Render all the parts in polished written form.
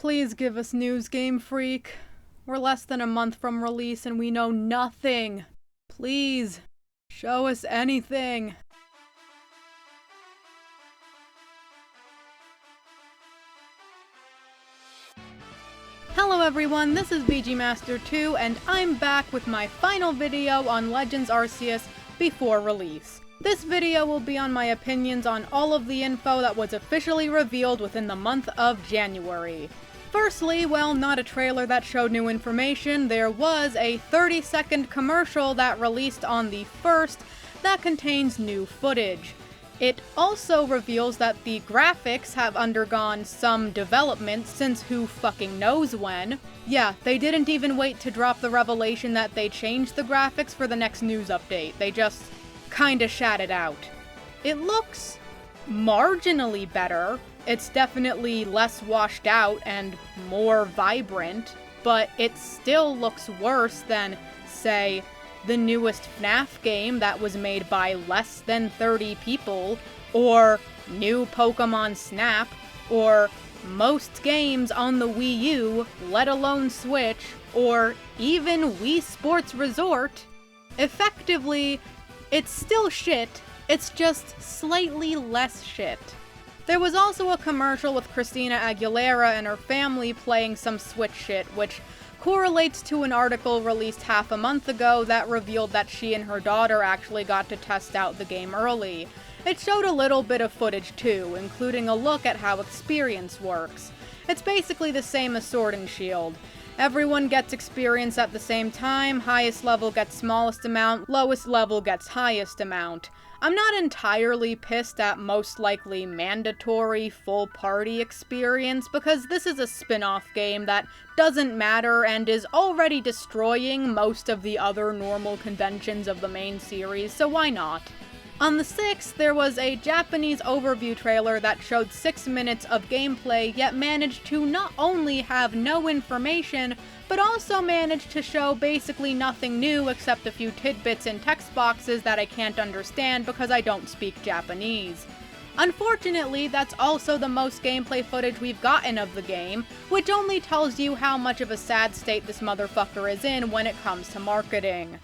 Please give us news, Game Freak. We're less than a month from release and we know nothing. Please, show us anything. Hello everyone, this is VGMaster2 and I'm back with my final video on Legends Arceus before release. This video will be on my opinions on all of the info that was officially revealed within the month of January. Firstly, well, not a trailer that showed new information, there was a 30-second commercial that released on the 1st that contains new footage. It also reveals that the graphics have undergone some development since who fucking knows when. Yeah, they didn't even wait to drop the revelation that they changed the graphics for the next news update, they just kinda shat it out. It looks marginally better. It's definitely less washed out and more vibrant, but it still looks worse than, say, the newest FNAF game that was made by less than 30 people, or new Pokemon Snap, or most games on the Wii U, let alone Switch, or even Wii Sports Resort. Effectively, it's still shit, it's just slightly less shit. There was also a commercial with Christina Aguilera and her family playing some Switch shit, which correlates to an article released half a month ago that revealed that she and her daughter actually got to test out the game early. It showed a little bit of footage too, including a look at how experience works. It's basically the same as Sword and Shield. Everyone gets experience at the same time, highest level gets smallest amount, lowest level gets highest amount. I'm not entirely pissed at most likely mandatory full party experience because this is a spin-off game that doesn't matter and is already destroying most of the other normal conventions of the main series, so why not? On the 6th, there was a Japanese overview trailer that showed 6 minutes of gameplay, yet managed to not only have no information, but also managed to show basically nothing new except a few tidbits in text boxes that I can't understand because I don't speak Japanese. Unfortunately, that's also the most gameplay footage we've gotten of the game, which only tells you how much of a sad state this motherfucker is in when it comes to marketing.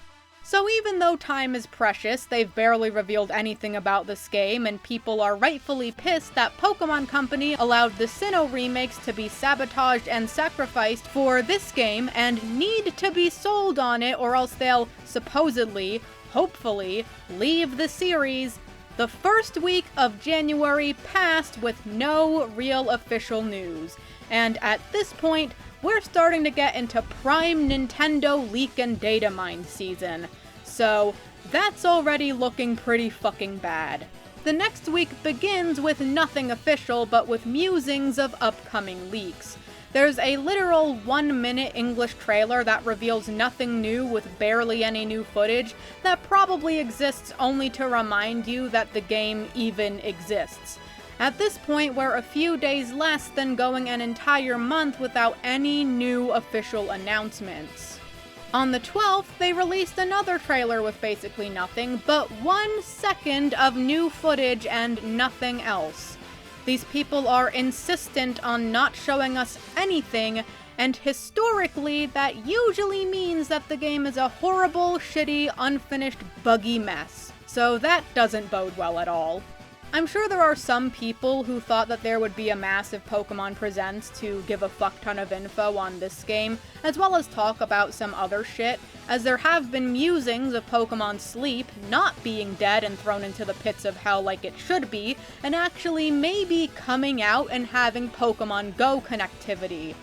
So even though time is precious, they've barely revealed anything about this game, and people are rightfully pissed that Pokemon Company allowed the Sinnoh remakes to be sabotaged and sacrificed for this game and need to be sold on it or else they'll supposedly, hopefully, leave the series. The first week of January passed with no real official news, and at this point, we're starting to get into prime Nintendo leak and data mine season. So, that's already looking pretty fucking bad. The next week begins with nothing official, but with musings of upcoming leaks. There's a literal 1-minute English trailer that reveals nothing new with barely any new footage that probably exists only to remind you that the game even exists. At this point, we're a few days less than going an entire month without any new official announcements. On the 12th, they released another trailer with basically nothing, but 1 second of new footage and nothing else. These people are insistent on not showing us anything, and historically, that usually means that the game is a horrible, shitty, unfinished, buggy mess. So that doesn't bode well at all. I'm sure there are some people who thought that there would be a massive Pokemon Presents to give a fuck ton of info on this game, as well as talk about some other shit, as there have been musings of Pokemon Sleep not being dead and thrown into the pits of hell like it should be, and actually maybe coming out and having Pokemon Go connectivity.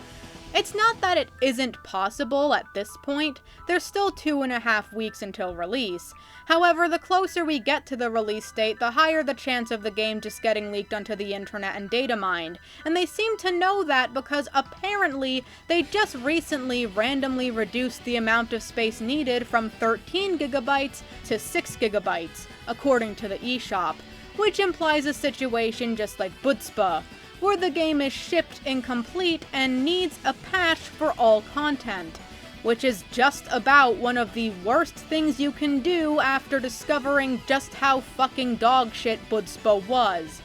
It's not that it isn't possible at this point, there's still 2.5 weeks until release. However, the closer we get to the release date, the higher the chance of the game just getting leaked onto the internet and data mined. And they seem to know that because apparently they just recently randomly reduced the amount of space needed from 13 gigabytes to 6 gigabytes, according to the eShop, which implies a situation just like Budspa, where the game is shipped incomplete and needs a patch for all content, which is just about one of the worst things you can do after discovering just how fucking dogshit Budspa was.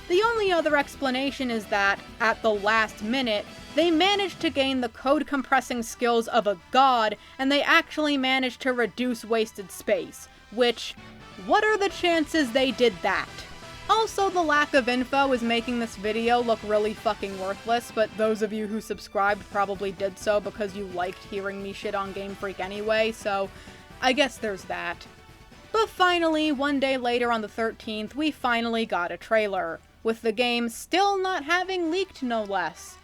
The only other explanation is that, at the last minute, They managed to gain the code compressing skills of a god, and they actually managed to reduce wasted space, which, what are the chances they did that? Also, the lack of info is making this video look really fucking worthless, but those of you who subscribed probably did so because you liked hearing me shit on Game Freak anyway, so I guess there's that. But finally, one day later on the 13th, we finally got a trailer, with the game still not having leaked no less.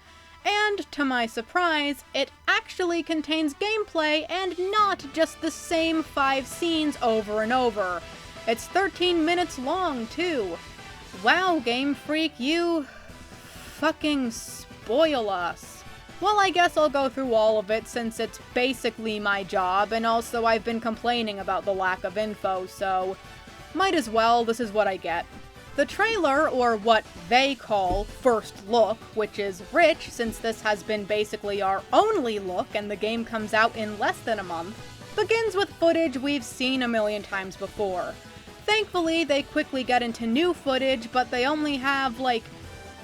And, to my surprise, it actually contains gameplay and not just the same 5 scenes over and over. It's 13 minutes long, too. Wow, Game Freak, you fucking spoil us. Well, I guess I'll go through all of it since it's basically my job, and also I've been complaining about the lack of info, so might as well, this is what I get. The trailer, or what they call First Look, which is rich since this has been basically our only look and the game comes out in less than a month, begins with footage we've seen a million times before. Thankfully, they quickly get into new footage, but they only have, like,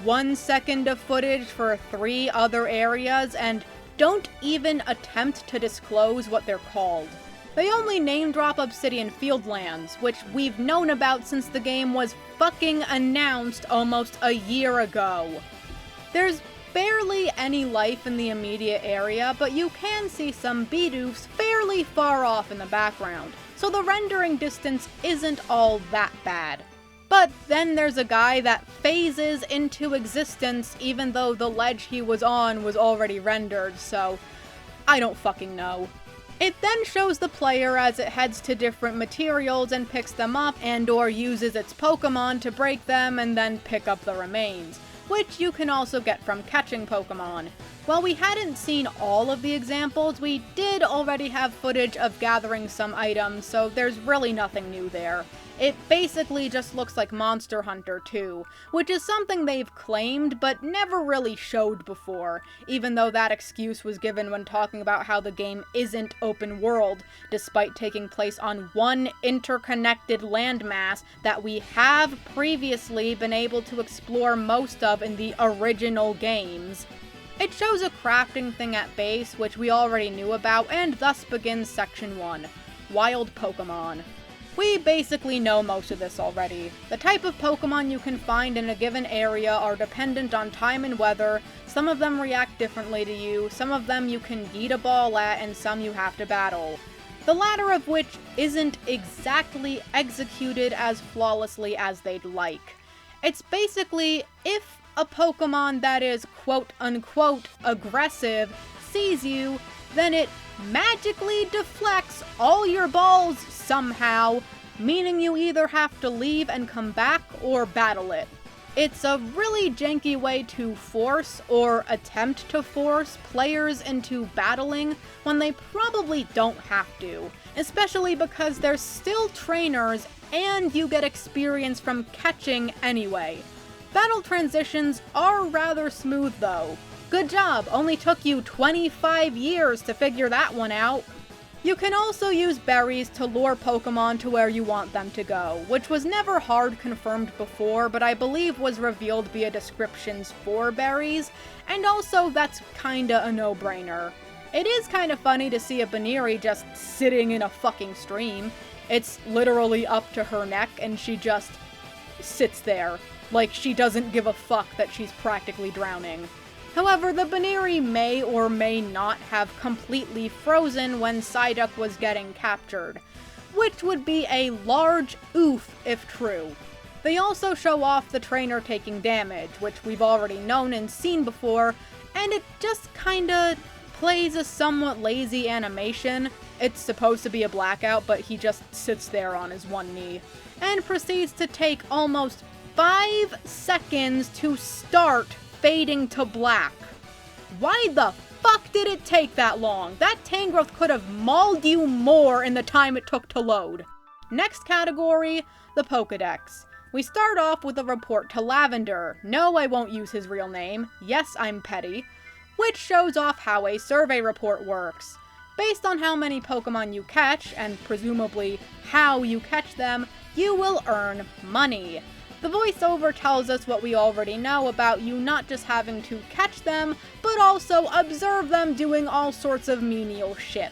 1 second of footage for 3 other areas, and don't even attempt to disclose what they're called. They only name-drop Obsidian Fieldlands, which we've known about since the game was fucking announced almost a year ago. There's barely any life in the immediate area, but you can see some Bidoofs fairly far off in the background, so the rendering distance isn't all that bad. But then there's a guy that phases into existence even though the ledge he was on was already rendered, so I don't fucking know. It then shows the player as it heads to different materials and picks them up and/or uses its Pokemon to break them and then pick up the remains, which you can also get from catching Pokemon. While we hadn't seen all of the examples, we did already have footage of gathering some items, so there's really nothing new there. It basically just looks like Monster Hunter 2, which is something they've claimed but never really showed before, even though that excuse was given when talking about how the game isn't open world, despite taking place on one interconnected landmass that we have previously been able to explore most of in the original games. It shows a crafting thing at base, which we already knew about, and thus begins Section 1, Wild Pokemon. We basically know most of this already. The type of Pokemon you can find in a given area are dependent on time and weather, some of them react differently to you, some of them you can yeet a ball at, and some you have to battle. The latter of which isn't exactly executed as flawlessly as they'd like. It's basically, if a Pokemon that is quote-unquote aggressive sees you, then it magically deflects all your balls somehow, meaning you either have to leave and come back or battle it. It's a really janky way to force, or attempt to force, players into battling when they probably don't have to, especially because they're still trainers and you get experience from catching anyway. Battle transitions are rather smooth though. Good job, only took you 25 years to figure that one out. You can also use berries to lure Pokemon to where you want them to go, which was never hard confirmed before, but I believe was revealed via descriptions for berries, and also that's kinda a no-brainer. It is kinda funny to see a Baneri just sitting in a fucking stream. It's literally up to her neck, and she just sits there, like she doesn't give a fuck that she's practically drowning. However, the Baneri may or may not have completely frozen when Psyduck was getting captured, which would be a large oof if true. They also show off the trainer taking damage, which we've already known and seen before, and it just kinda plays a somewhat lazy animation. It's supposed to be a blackout, but he just sits there on his one knee, and proceeds to take almost 5 seconds to start fading to black. Why the fuck did it take that long? That Tangrowth could have mauled you more in the time it took to load. Next category, the Pokedex. We start off with a report to Lavender. No, I won't use his real name. Yes, I'm petty. Which shows off how a survey report works. Based on how many Pokemon you catch, and presumably how you catch them, you will earn money. The voiceover tells us what we already know about you not just having to catch them, but also observe them doing all sorts of menial shit.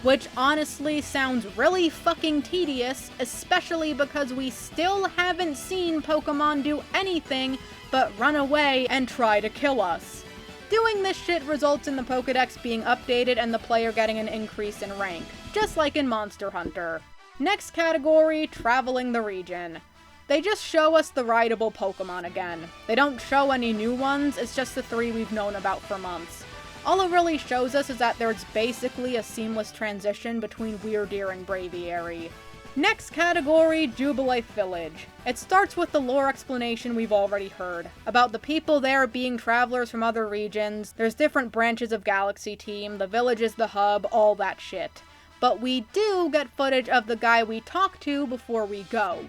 Which honestly sounds really fucking tedious, especially because we still haven't seen Pokemon do anything but run away and try to kill us. Doing this shit results in the Pokedex being updated and the player getting an increase in rank, just like in Monster Hunter. Next category, traveling the region. They just show us the rideable Pokemon again. They don't show any new ones, it's just the 3 we've known about for months. All it really shows us is that there's basically a seamless transition between Weirdeer and Braviary. Next category, Jubilee Village. It starts with the lore explanation we've already heard, about the people there being travelers from other regions, there's different branches of Galaxy Team, the village is the hub, all that shit. But we do get footage of the guy we talk to before we go,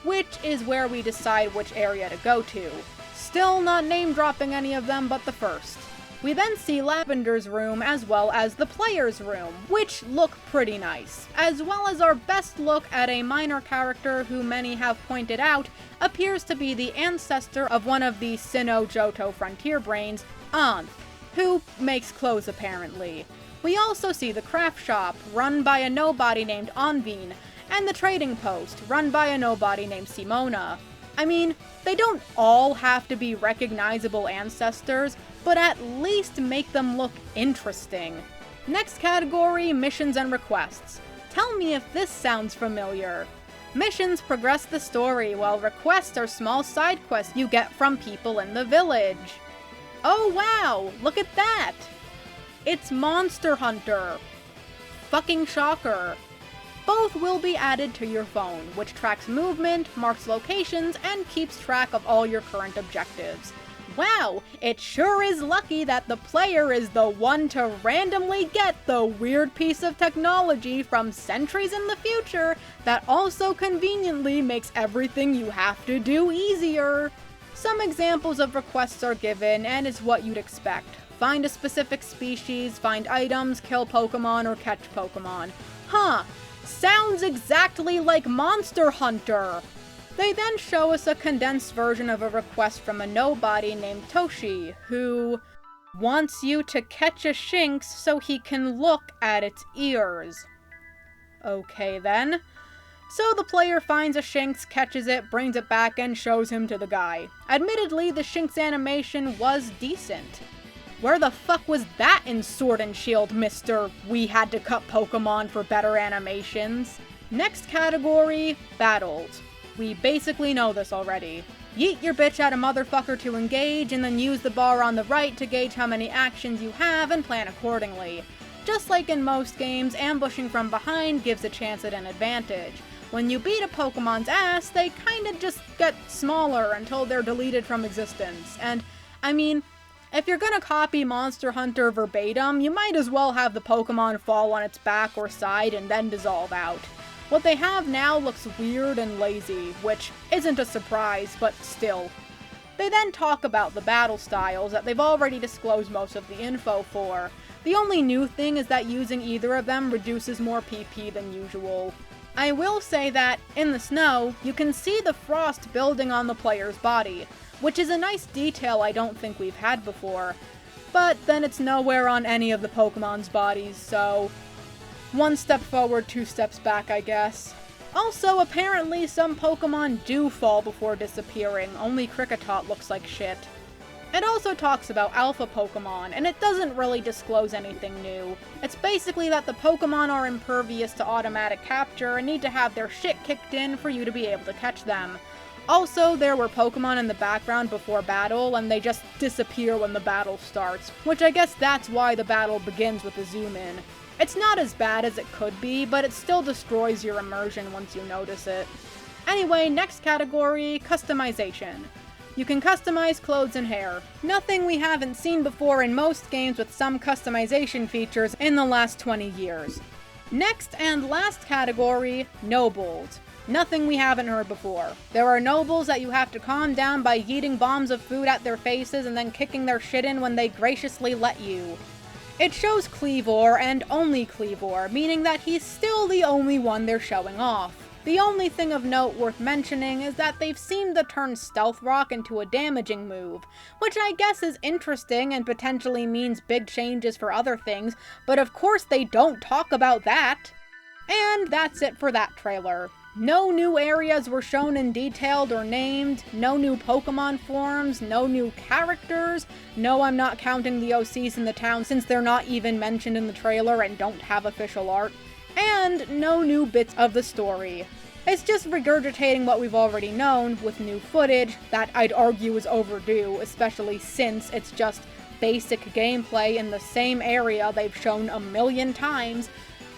which is where we decide which area to go to. Still not name-dropping any of them but the first. We then see Lavender's room as well as the player's room, which look pretty nice, as well as our best look at a minor character who many have pointed out appears to be the ancestor of one of the Sinnoh-Johto frontier brains, Anth, who makes clothes apparently. We also see the craft shop, run by a nobody named Onvine, and the trading post, run by a nobody named Simona. I mean, they don't all have to be recognizable ancestors, but at least make them look interesting. Next category, missions and requests. Tell me if this sounds familiar. Missions progress the story, while requests are small side quests you get from people in the village. Oh wow, look at that! It's Monster Hunter. Fucking shocker. Both will be added to your phone, which tracks movement, marks locations, and keeps track of all your current objectives. Wow, it sure is lucky that the player is the one to randomly get the weird piece of technology from centuries in the future that also conveniently makes everything you have to do easier. Some examples of requests are given, and it's what you'd expect. Find a specific species, find items, kill Pokemon, or catch Pokemon. Huh, sounds exactly like Monster Hunter! They then show us a condensed version of a request from a nobody named Toshi, who wants you to catch a Shinx so he can look at its ears. Okay then. So the player finds a Shinx, catches it, brings it back, and shows him to the guy. Admittedly, the Shinx animation was decent. Where the fuck was that in Sword and Shield, Mr. We had to cut Pokemon for better animations? Next category, battles. We basically know this already. Yeet your bitch at a motherfucker to engage, and then use the bar on the right to gauge how many actions you have and plan accordingly. Just like in most games, ambushing from behind gives a chance at an advantage. When you beat a Pokemon's ass, they kinda just get smaller until they're deleted from existence. And, I mean, if you're gonna copy Monster Hunter verbatim, you might as well have the Pokemon fall on its back or side and then dissolve out. What they have now looks weird and lazy, which isn't a surprise, but still. They then talk about the battle styles that they've already disclosed most of the info for. The only new thing is that using either of them reduces more PP than usual. I will say that, in the snow, you can see the frost building on the player's body, which is a nice detail I don't think we've had before. But then it's nowhere on any of the Pokemon's bodies, so one step forward, 2 steps back, I guess. Also, apparently some Pokemon do fall before disappearing, only Kricketot looks like shit. It also talks about Alpha Pokemon, and it doesn't really disclose anything new. It's basically that the Pokemon are impervious to automatic capture and need to have their shit kicked in for you to be able to catch them. Also, there were Pokemon in the background before battle, and they just disappear when the battle starts, which I guess that's why the battle begins with a zoom in. It's not as bad as it could be, but it still destroys your immersion once you notice it. Anyway, next category, customization. You can customize clothes and hair. Nothing we haven't seen before in most games with some customization features in the last 20 years. Next and last category, nobles. Nothing we haven't heard before. There are nobles that you have to calm down by yeeting bombs of food at their faces and then kicking their shit in when they graciously let you. It shows Cleavor, and only Cleavor, meaning that he's still the only one they're showing off. The only thing of note worth mentioning is that they've seemed to turn Stealth Rock into a damaging move, which I guess is interesting and potentially means big changes for other things, but of course they don't talk about that! And that's it for that trailer. No new areas were shown in detailed or named, no new Pokemon forms, no new characters, no, I'm not counting the OCs in the town since they're not even mentioned in the trailer and don't have official art, and no new bits of the story. It's just regurgitating what we've already known with new footage that I'd argue is overdue, especially since it's just basic gameplay in the same area they've shown a million times,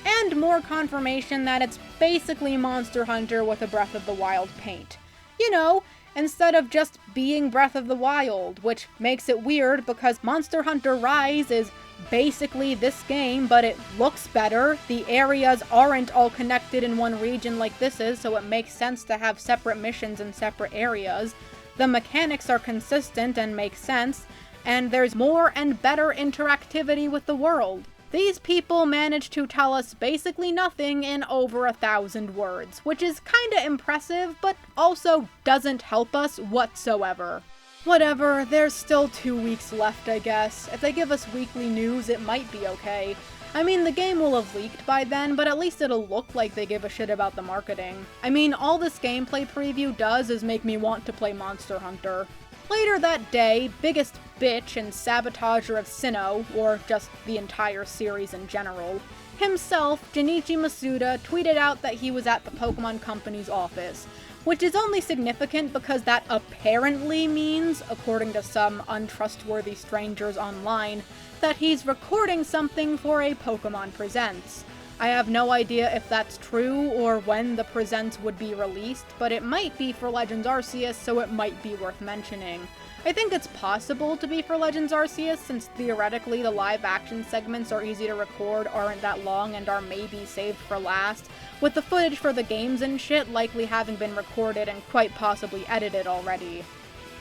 and more confirmation that it's basically Monster Hunter with a Breath of the Wild paint. You know, instead of just being Breath of the Wild, which makes it weird because Monster Hunter Rise is basically this game, but it looks better. The areas aren't all connected in one region like this is, so it makes sense to have separate missions in separate areas. The mechanics are consistent and make sense, and there's more and better interactivity with the world. These people managed to tell us basically nothing in over 1,000 words, which is kinda impressive, but also doesn't help us whatsoever. Whatever, there's still 2 weeks left, I guess. If they give us weekly news, it might be okay. I mean, the game will have leaked by then, but at least it'll look like they give a shit about the marketing. I mean, all this gameplay preview does is make me want to play Monster Hunter. Later that day, biggest bitch and sabotager of Sinnoh, or just the entire series in general, himself, Junichi Masuda, tweeted out that he was at the Pokemon Company's office, which is only significant because that apparently means, according to some untrustworthy strangers online, that he's recording something for a Pokemon Presents. I have no idea if that's true or when the Presents would be released, but it might be for Legends Arceus, so it might be worth mentioning. I think it's possible to be for Legends Arceus, since theoretically the live-action segments are easy to record, aren't that long, and are maybe saved for last, with the footage for the games and shit likely having been recorded and quite possibly edited already.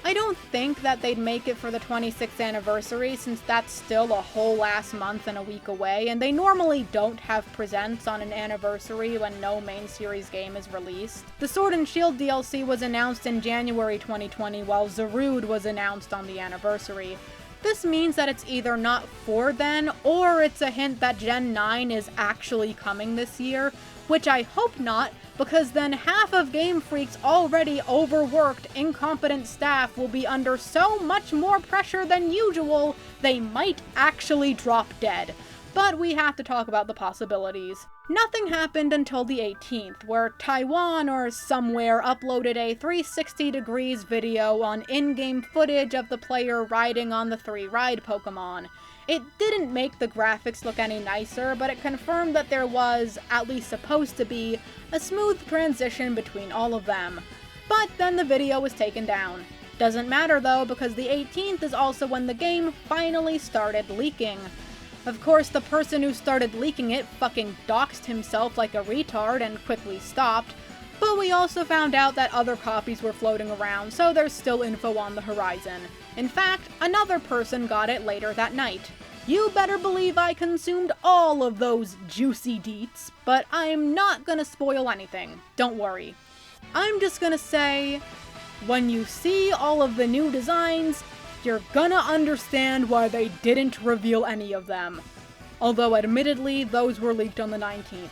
I don't think that they'd make it for the 26th anniversary, since that's still a whole last month and a week away, and they normally don't have presents on an anniversary when no main series game is released. The Sword and Shield DLC was announced in January 2020, while Zarude was announced on the anniversary. This means that it's either not for then, or it's a hint that Gen 9 is actually coming this year, which I hope not, because then half of Game Freak's already overworked, incompetent staff will be under so much more pressure than usual, they might actually drop dead. But we have to talk about the possibilities. Nothing happened until the 18th, where Taiwan or somewhere uploaded a 360 degrees video on in-game footage of the player riding on the 3 ride Pokemon. It didn't make the graphics look any nicer, but it confirmed that there was, at least supposed to be, a smooth transition between all of them. But then the video was taken down. Doesn't matter though, because the 18th is also when the game finally started leaking. Of course, the person who started leaking it fucking doxed himself like a retard and quickly stopped, but we also found out that other copies were floating around, so there's still info on the horizon. In fact, another person got it later that night. You better believe I consumed all of those juicy deets, but I'm not gonna spoil anything. Don't worry. I'm just gonna say, when you see all of the new designs, you're gonna understand why they didn't reveal any of them. Although admittedly, those were leaked on the 19th.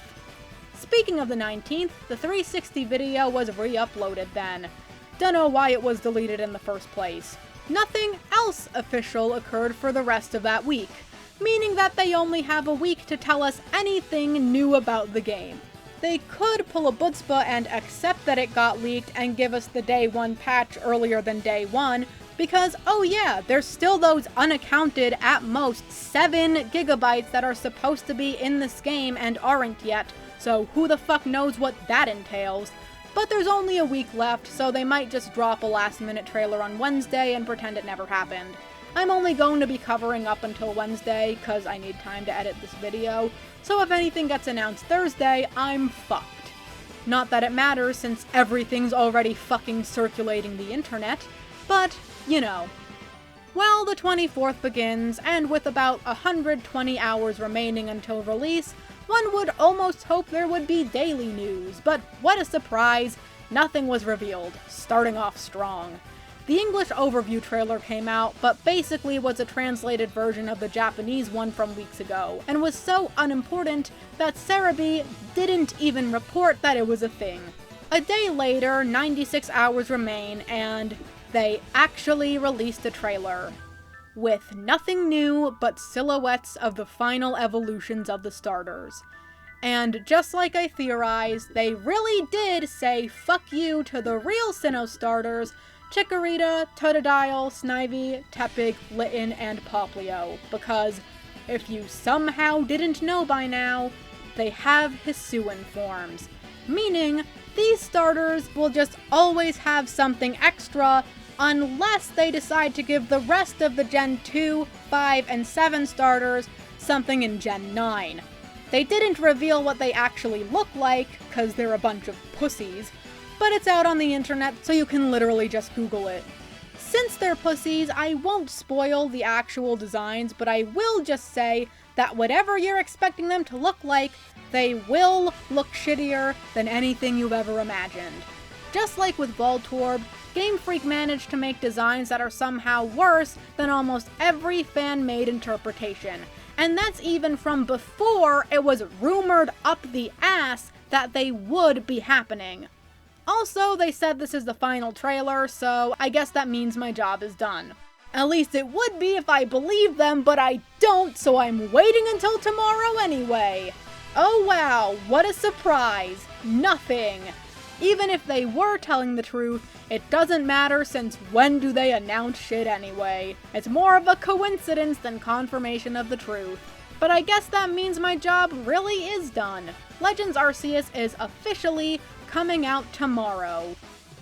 Speaking of the 19th, the 360 video was re-uploaded then. Dunno why it was deleted in the first place. Nothing else official occurred for the rest of that week, meaning that they only have a week to tell us anything new about the game. They could pull a Butzpah and accept that it got leaked and give us the day 1 patch earlier than day 1, because, oh yeah, there's still those unaccounted, at most, 7 gigabytes that are supposed to be in this game and aren't yet, so who the fuck knows what that entails. But there's only a week left, so they might just drop a last-minute trailer on Wednesday and pretend it never happened. I'm only going to be covering up until Wednesday, cause I need time to edit this video, so if anything gets announced Thursday, I'm fucked. Not that it matters, since everything's already fucking circulating the internet, but, you know. Well, the 24th begins, and with about 120 hours remaining until release, One would almost hope there would be daily news, but what a surprise, nothing was revealed, starting off strong. The English overview trailer came out, but basically was a translated version of the Japanese one from weeks ago, and was so unimportant that Cerebi didn't even report that it was a thing. A day later, 96 hours remain, and they actually released a trailer. With nothing new but silhouettes of the final evolutions of the starters. And just like I theorized, they really did say fuck you to the real Sinnoh starters, Chikorita, Totodile, Snivy, Tepig, Litten, and Popplio, because if you somehow didn't know by now, they have Hisuian forms, meaning these starters will just always have something extra unless they decide to give the rest of the Gen 2, 5, and 7 starters something in Gen 9. They didn't reveal what they actually look like, cause they're a bunch of pussies, but it's out on the internet so you can literally just Google it. Since they're pussies, I won't spoil the actual designs, but I will just say that whatever you're expecting them to look like, they will look shittier than anything you've ever imagined. Just like with Voltorb, Game Freak managed to make designs that are somehow worse than almost every fan-made interpretation. And that's even from before it was rumored up the ass that they would be happening. Also, they said this is the final trailer, so I guess that means my job is done. At least it would be if I believed them, but I don't, so I'm waiting until tomorrow anyway. Oh wow, what a surprise! Nothing! Even if they were telling the truth, it doesn't matter since when do they announce shit anyway? It's more of a coincidence than confirmation of the truth. But I guess that means my job really is done. Legends Arceus is officially coming out tomorrow.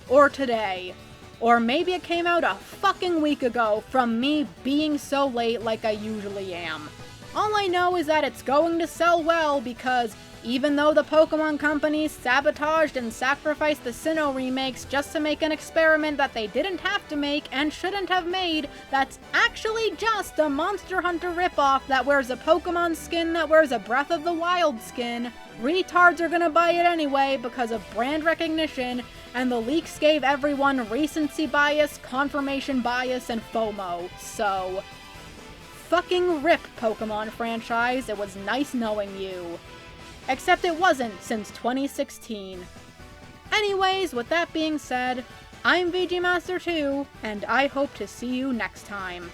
Or today. Or maybe it came out a fucking week ago from me being so late like I usually am. All I know is that it's going to sell well because even though the Pokemon companies sabotaged and sacrificed the Sinnoh remakes just to make an experiment that they didn't have to make and shouldn't have made, that's actually just a Monster Hunter ripoff that wears a Pokemon skin that wears a Breath of the Wild skin, retards are gonna buy it anyway because of brand recognition, and the leaks gave everyone recency bias, confirmation bias, and FOMO, so fucking rip, Pokemon franchise, it was nice knowing you. Except it wasn't since 2016. Anyways, with that being said, I'm VG Master 2, and I hope to see you next time.